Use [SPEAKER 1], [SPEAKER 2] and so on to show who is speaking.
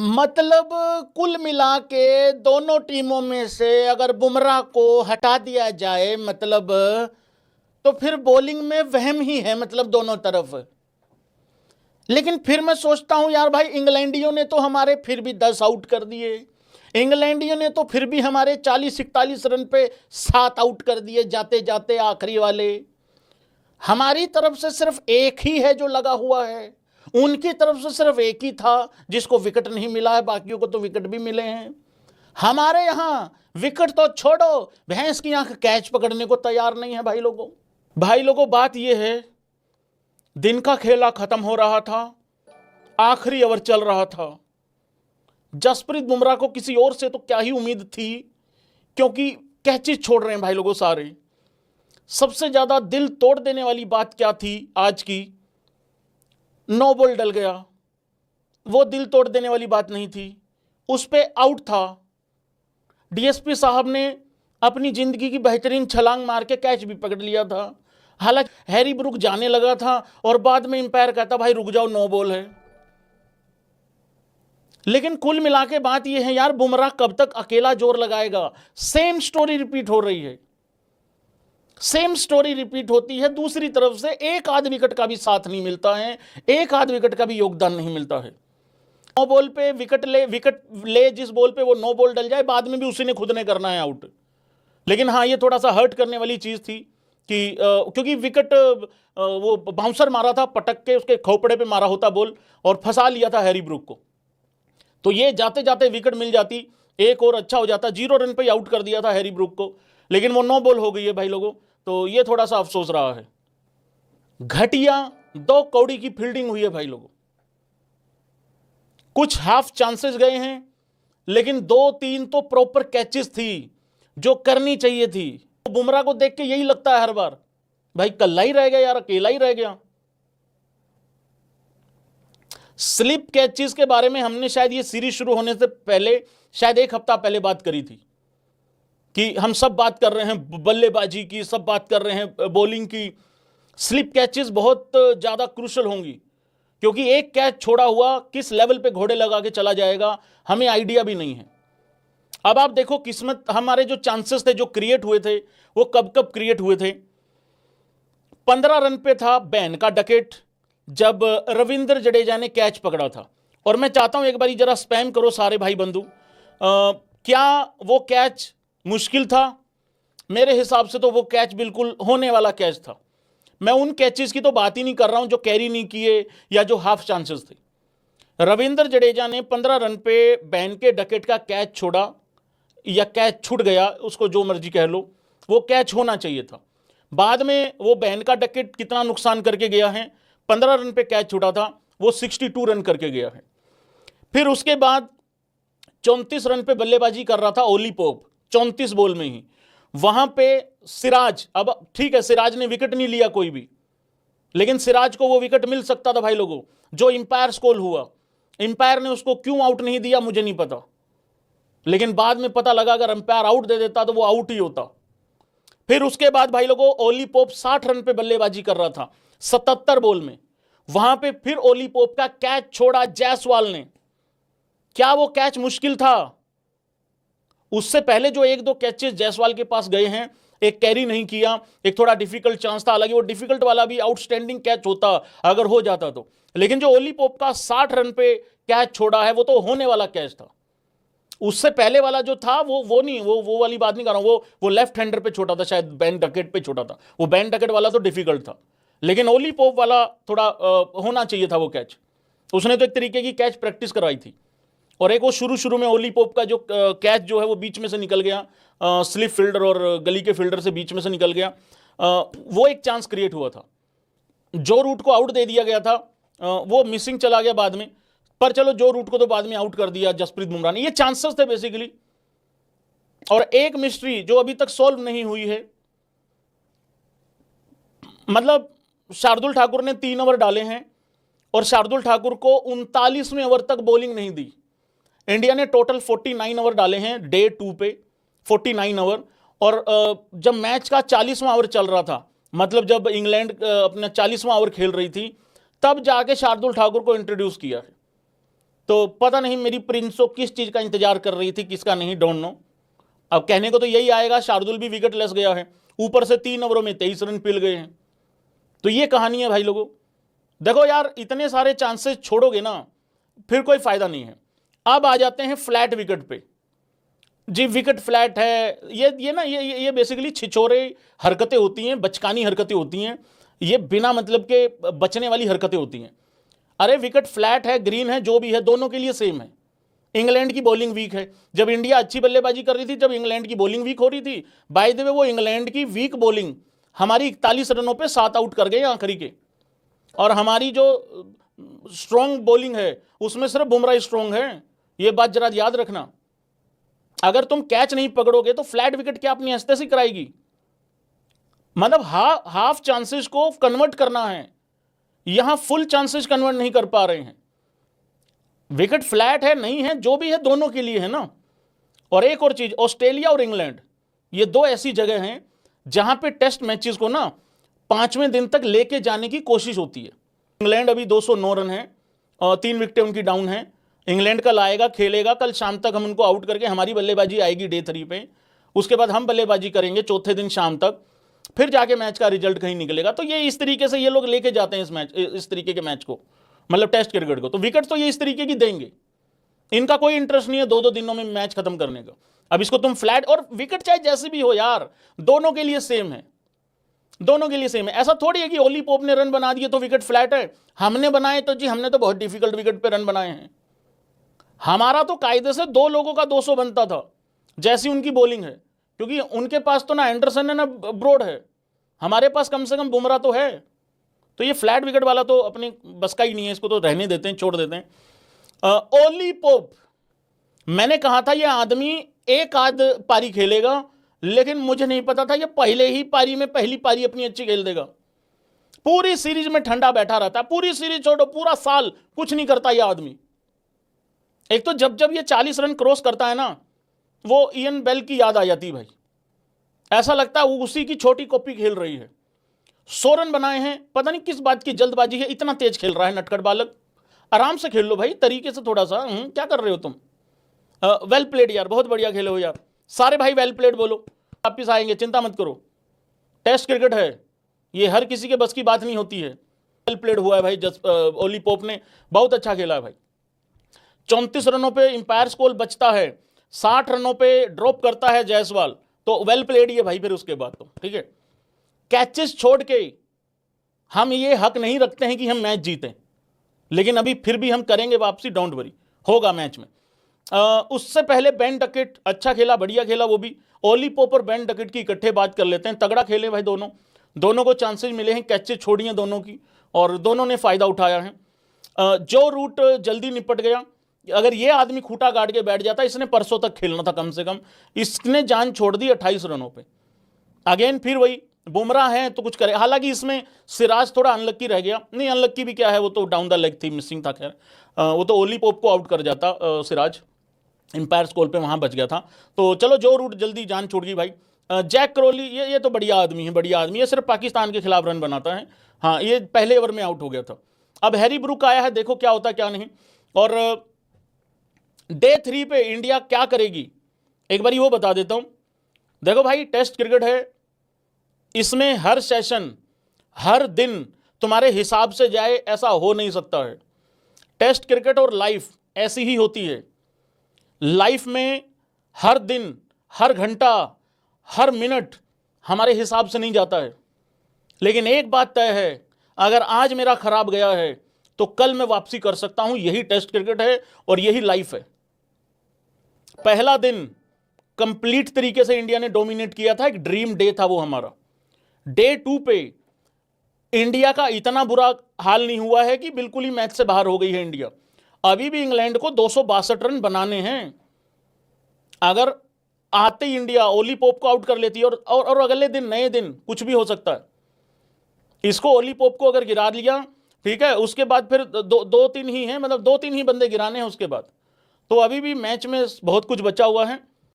[SPEAKER 1] मतलब कुल मिला के दोनों टीमों में से अगर बुमराह को हटा दिया जाए मतलब तो फिर बॉलिंग में वहम ही है मतलब दोनों तरफ। लेकिन फिर मैं सोचता हूं यार भाई इंग्लैंडियों ने तो हमारे फिर भी 10 आउट कर दिए, इंग्लैंडियों ने तो फिर भी हमारे 40-41 रन पे 7 आउट कर दिए जाते जाते आखिरी वाले। हमारी तरफ से सिर्फ एक ही है जो लगा हुआ है, उनकी तरफ से सिर्फ एक ही था जिसको विकेट नहीं मिला है, बाकियों को तो विकेट भी मिले हैं। हमारे यहां विकेट तो छोड़ो, भैंस की आंख कैच पकड़ने को तैयार नहीं है भाई लोगों बात यह है, दिन का खेला खत्म हो रहा था, आखिरी ओवर चल रहा था। जसप्रीत बुमराह को किसी और से तो क्या ही उम्मीद थी, क्योंकि कैचेज छोड़ रहे हैं भाई लोगों सारे। सबसे ज्यादा दिल तोड़ देने वाली बात क्या थी आज की, नो बॉल डल गया। वो दिल तोड़ देने वाली बात नहीं थी, उस पे आउट था। डीएसपी साहब ने अपनी जिंदगी की बेहतरीन छलांग मार के कैच भी पकड़ लिया था। हालांकि हैरी ब्रूक जाने लगा था और बाद में अंपायर कहता भाई रुक जाओ, नो बॉल है। लेकिन कुल मिला के बात यह है यार, बुमराह कब तक अकेला जोर लगाएगा। सेम स्टोरी रिपीट हो रही है, सेम स्टोरी रिपीट होती है। दूसरी तरफ से एक आध विकेट का भी साथ नहीं मिलता है, एक आध विकेट का भी योगदान नहीं मिलता है। नो बॉल पे विकेट ले जिस बॉल पे वो नो बॉल डल जाए, बाद में भी उसी ने खुद ने करना है आउट। लेकिन हाँ, ये थोड़ा सा हर्ट करने वाली चीज थी कि क्योंकि विकेट वो बाउंसर मारा था, पटक के उसके खोपड़े पे मारा होता बॉल और फंसा लिया था हैरी ब्रूक को, तो ये जाते जाते विकेट मिल जाती, एक और अच्छा हो जाता। 0 रन पे आउट कर दिया था हैरी ब्रूक को, लेकिन वो नो बॉल हो गई है भाई लोगों, तो ये थोड़ा सा अफसोस रहा है। घटिया 2 कौड़ी की फील्डिंग हुई है भाई लोगों। कुछ हाफ चांसेस गए हैं, लेकिन 2-3 तो प्रॉपर कैचेस थी जो करनी चाहिए थी। बुमराह को देख के यही लगता है हर बार, भाई कल्ला ही रह गया यार, अकेला ही रह गया। स्लिप कैचेस के बारे में हमने शायद ये सीरीज शुरू होने से पहले शायद 1 हफ्ता पहले बात करी थी कि हम सब बात कर रहे हैं बल्लेबाजी की, सब बात कर रहे हैं बॉलिंग की। स्लिप कैचेस बहुत ज्यादा क्रूशल होंगी, क्योंकि एक कैच छोड़ा हुआ किस लेवल पे घोड़े लगा के चला जाएगा हमें आइडिया भी नहीं है। अब आप देखो किस्मत, हमारे जो चांसेस थे जो क्रिएट हुए थे वो कब कब क्रिएट हुए थे। 15 रन पे था बैन का डकेट जब रविंद्र जडेजा ने कैच पकड़ा था। और मैं चाहता हूं एक बारी जरा स्पैम करो सारे भाई बंधु, क्या वो कैच मुश्किल था? मेरे हिसाब से तो वो कैच बिल्कुल होने वाला कैच था। मैं उन कैचेस की तो बात ही नहीं कर रहा हूं जो कैरी नहीं किए या जो हाफ चांसेस थे। रविंद्र जडेजा ने 15 रन पे बैन के डकेट का कैच छोड़ा या कैच छूट गया, उसको जो मर्जी कह लो, वो कैच होना चाहिए था। बाद में वो बैन का डकेट कितना नुकसान करके गया है, 15 रन पे कैच छूटा था, वो 62 रन करके गया है। फिर उसके बाद 34 रन पे बल्लेबाजी कर रहा था ओली पोप, 34 बॉल में ही। वहां पे सिराज, अब ठीक है सिराज ने विकेट नहीं लिया कोई भी, लेकिन सिराज को वो विकेट मिल सकता था भाई लोगों। जो इंपायर स्कोर हुआ, इंपायर ने उसको क्यों आउट नहीं दिया मुझे नहीं पता, लेकिन बाद में पता लगा अगर अंपायर आउट दे देता तो वो आउट ही होता। फिर उसके बाद भाई लोगों ओली पोप 60 रन पे बल्लेबाजी कर रहा था 77 बॉल में। वहां पे फिर ओली पोप का कैच छोड़ा जायसवाल ने। क्या वो कैच मुश्किल था? उससे पहले जो 1-2 कैचेस जायसवाल के पास गए हैं, एक कैरी नहीं किया, एक थोड़ा डिफिकल्ट चांस था, हालांकि वो डिफिकल्ट वाला भी आउटस्टैंडिंग कैच होता अगर हो जाता तो। लेकिन जो ओली पोप का 60 रन पे कैच छोड़ा है वो तो होने वाला कैच था। उससे पहले वाला जो था वो नहीं, वो वाली बात नहीं कर रहा हूं, वो लेफ्ट हैंडर पे छोटा था, शायद बैन डकेट पे छोटा था। वो बैन डकेट वाला तो डिफिकल्ट था, लेकिन ओली पोप वाला थोड़ा होना चाहिए था वो कैच। उसने तो एक तरीके की कैच प्रैक्टिस करवाई थी। और एक वो शुरू में ओली पोप का जो कैच जो है वो बीच में से निकल गया, स्लिप फील्डर और गली के फील्डर से बीच में से निकल गया, वो एक चांस क्रिएट हुआ था। जो रूट को आउट दे दिया गया था वो मिसिंग चला गया बाद में, पर चलो जो रूट को तो बाद में आउट कर दिया जसप्रीत बुमराह ने। ये चांसेस थे बेसिकली। और एक मिस्ट्री जो अभी तक सॉल्व नहीं हुई है, मतलब शार्दुल ठाकुर ने 3 ओवर डाले हैं और शार्दुल ठाकुर को 39वें ओवर तक बॉलिंग नहीं दी। इंडिया ने टोटल 49 ओवर डाले हैं डे 2 पे, 49 ओवर। और जब मैच का 40वां ओवर चल रहा था, मतलब जब इंग्लैंड अपना 40वां ओवर खेल रही थी, तब जाके शार्दुल ठाकुर को इंट्रोड्यूस किया है। तो पता नहीं मेरी प्रिंसो किस चीज का इंतजार कर रही थी, किसका नहीं, डोंट नो। अब कहने को तो यही आएगा, शार्दुल भी विकेट लेस गया है, ऊपर से 3 ओवरों में 23 रन पिल गए हैं। तो ये कहानी है भाई लोगों। देखो यार, इतने सारे चांसेस छोड़ोगे ना फिर कोई फायदा नहीं है। अब आ जाते हैं फ्लैट विकेट पे। जी विकेट फ्लैट है, ये बेसिकली छिछोरे हरकतें होती हैं, बचकानी हरकतें होती हैं, ये बिना मतलब के बचने वाली हरकतें होती हैं। अरे विकेट फ्लैट है, ग्रीन है, जो भी है, दोनों के लिए सेम है। इंग्लैंड की बॉलिंग वीक है। जब इंडिया अच्छी बल्लेबाजी कर रही थी, जब इंग्लैंड की बॉलिंग वीक हो रही थी, बाय द वे वो इंग्लैंड की वीक बॉलिंग हमारी 41 रनों पे 7 आउट कर गए आखिरी के। और हमारी जो स्ट्रॉन्ग बॉलिंग है उसमें सिर्फ बुमराह स्ट्रॉन्ग है, ये बात जरा याद रखना। अगर तुम कैच नहीं पकड़ोगे तो फ्लैट विकेट क्या अपनी हस्ते से कराएगी? मतलब हाफ चांसेस को कन्वर्ट करना है, यहां फुल चांसेस कन्वर्ट नहीं कर पा रहे हैं। विकेट फ्लैट है नहीं है, जो भी है दोनों के लिए है ना। और एक और चीज, ऑस्ट्रेलिया और इंग्लैंड, ये दो ऐसी जगह हैं जहां पे टेस्ट मैचेस को ना 5वें दिन तक लेके जाने की कोशिश होती है। इंग्लैंड अभी 209 रन है और 3 विकेटें उनकी डाउन है। इंग्लैंड कल आएगा, खेलेगा, कल शाम तक हम उनको आउट करके हमारी बल्लेबाजी आएगी डे 3 पे, उसके बाद हम बल्लेबाजी करेंगे चौथे दिन शाम तक, फिर जाके मैच का रिजल्ट कहीं निकलेगा। तो ये इस तरीके से ये लोग लेके जाते हैं इस तरीके के मैच को, मतलब टेस्ट क्रिकेट को। तो विकेट तो ये इस तरीके की देंगे, इनका कोई इंटरेस्ट नहीं है 2-2 दिनों में मैच खत्म करने का। अब इसको तुम फ्लैट और विकेट चाहे जैसे भी हो यार, दोनों के लिए सेम है, दोनों के लिए सेम है। ऐसा थोड़ी है कि ओली पोप ने रन बना दिए तो विकेट फ्लैट है, हमने बनाए तो जी हमने तो बहुत डिफिकल्ट विकेट पे रन बनाए हैं। हमारा तो कायदे से 2 लोगों का 200 बनता था जैसी उनकी बॉलिंग है, क्योंकि उनके पास तो ना एंडरसन है ना ब्रॉड है, हमारे पास कम से कम बुमराह तो है। तो ये फ्लैट विकेट वाला तो अपने बस का ही नहीं है, इसको तो रहने देते हैं, छोड़ देते हैं। ओली पोप, मैंने कहा था ये आदमी एक आध पारी खेलेगा, लेकिन मुझे नहीं पता था ये पहले ही पारी में पहली पारी अपनी अच्छी खेल देगा। पूरी सीरीज में ठंडा बैठा रहता है, पूरी सीरीज छोड़ो, पूरा साल कुछ नहीं करता ये आदमी। एक तो जब जब ये 40 रन क्रॉस करता है ना, वो इयन बेल की याद आ जाती है भाई, ऐसा लगता है वो उसी की छोटी कॉपी खेल रही है। 100 रन बनाए हैं, पता नहीं किस बात की जल्दबाजी है, इतना तेज खेल रहा है नटखट बालक। आराम से खेल लो भाई, तरीके से थोड़ा सा। क्या कर रहे हो तुम? वेल प्लेड यार, बहुत बढ़िया खेले हो यार, सारे भाई वेल प्लेड बोलो, वापिस आएंगे, चिंता मत करो। टेस्ट क्रिकेट है, ये हर किसी के बस की बात नहीं होती है। वेल प्लेड हुआ है भाई, ओली पोप ने बहुत अच्छा खेला है भाई। 34 रनों पे इंपायर स्कोर बचता है, 60 रनों पे ड्रॉप करता है जायसवाल, तो वेल प्लेड ही है भाई। फिर उसके बाद तो ठीक है, कैचेस छोड़ के हम ये हक नहीं रखते हैं कि हम मैच जीतें, लेकिन अभी फिर भी हम करेंगे वापसी, डोंट वरी, होगा मैच में। उससे पहले बेन डकेट अच्छा खेला, बढ़िया खेला वो भी। ओली पोप और बेन डकेट की इकट्ठे बात कर लेते हैं, तगड़ा खेले भाई दोनों को चांसेस मिले हैं, कैचेस छोड़ी हैं दोनों की और दोनों ने फायदा उठाया है। जो रूट जल्दी निपट गया, अगर ये आदमी खूंटा गाड़ के बैठ जाता, इसने परसों तक खेलना था कम से कम, इसने जान छोड़ दी 28 रनों पे। अगेन फिर वही, बुमराह है तो कुछ करे। हालांकि इसमें सिराज थोड़ा अनलक्की रह गया, नहीं अनलक्की भी क्या है, वो तो डाउन द लेग थी, मिसिंग था, खैर वो तो ओली पोप को आउट कर जाता सिराज, एम्पायर स्कोर पे वहां बच गया था। तो चलो जो रूट जल्दी जान छोड़ गई भाई। जैक क्रोली, ये तो बढ़िया आदमी है, बढ़िया आदमी है, सिर्फ पाकिस्तान के खिलाफ रन बनाता है। हाँ, ये पहले ओवर में आउट हो गया था। अब हैरी ब्रूक आया है, देखो क्या होता क्या नहीं। और डे 3 पे इंडिया क्या करेगी एक बार वो बता देता हूं। देखो भाई, टेस्ट क्रिकेट है, इसमें हर सेशन हर दिन तुम्हारे हिसाब से जाए ऐसा हो नहीं सकता है। टेस्ट क्रिकेट और लाइफ ऐसी ही होती है। लाइफ में हर दिन, हर घंटा, हर मिनट हमारे हिसाब से नहीं जाता है, लेकिन एक बात तय है, अगर आज मेरा खराब गया है तो कल मैं वापसी कर सकता हूं। यही टेस्ट क्रिकेट है और यही लाइफ है। पहला दिन कंप्लीट तरीके से इंडिया ने डोमिनेट किया था, एक ड्रीम डे था वो हमारा। डे 2 पे इंडिया का इतना बुरा हाल नहीं हुआ है कि बिल्कुल ही मैच से बाहर हो गई है इंडिया। अभी भी इंग्लैंड को 262 रन बनाने हैं। अगर आते ही इंडिया ओली पोप को आउट कर लेती है और अगले दिन, नए दिन कुछ भी हो सकता है। इसको ओली पोप को अगर गिरा लिया, ठीक है, उसके बाद फिर 2-3 ही हैं, मतलब 2-3 ही बंदे गिराने हैं उसके बाद। तो अभी भी मैच में बहुत कुछ बचा हुआ है।